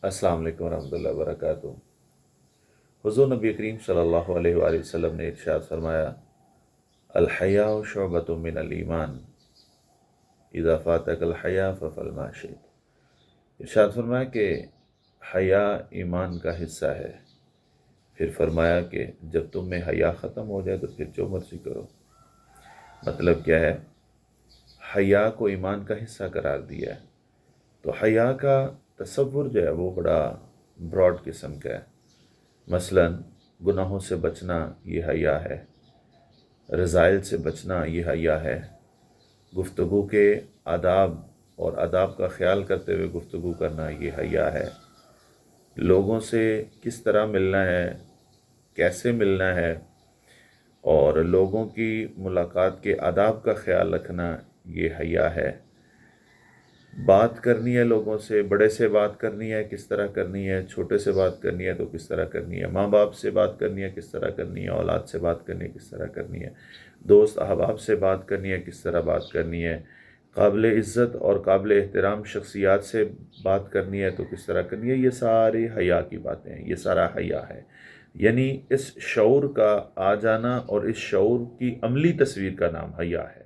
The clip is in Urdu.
السلام علیکم ورحمۃ اللہ وبرکاتہ۔ حضور نبی کریم صلی اللہ علیہ وآلہ وسلم نے ارشاد فرمایا، الحیاء شعبۃ من الایمان، اذا فاتک الحیاء فافعل ما شئت۔ ارشاد فرمایا کہ حیا ایمان کا حصہ ہے۔ پھر فرمایا کہ جب تم میں حیا ختم ہو جائے تو پھر جو مرضی کرو۔ مطلب کیا ہے؟ حیا کو ایمان کا حصہ قرار دیا ہے۔ تو حیا کا تصور جو ہے وہ بڑا براڈ قسم کا ہے۔ مثلا گناہوں سے بچنا یہ حیا ہے، رذائل سے بچنا یہ حیا ہے، گفتگو کے آداب اور آداب کا خیال کرتے ہوئے گفتگو کرنا یہ حیا ہے، لوگوں سے کس طرح ملنا ہے، کیسے ملنا ہے، اور لوگوں کی ملاقات کے آداب کا خیال رکھنا یہ حیا ہے۔ بات کرنی ہے لوگوں سے، بڑے سے بات کرنی ہے کس طرح کرنی ہے، چھوٹے سے بات کرنی ہے تو کس طرح کرنی ہے، ماں باپ سے بات کرنی ہے کس طرح کرنی ہے، اولاد سے بات کرنی ہے کس طرح کرنی ہے، دوست احباب سے بات کرنی ہے کس طرح بات کرنی ہے، قابل عزت اور قابل احترام شخصیات سے بات کرنی ہے تو کس طرح کرنی ہے۔ یہ ساری حیا کی باتیں ہیں، یہ سارا حیا ہے۔ یعنی اس شعور کا آ جانا اور اس شعور کی عملی تصویر کا نام حیا ہے۔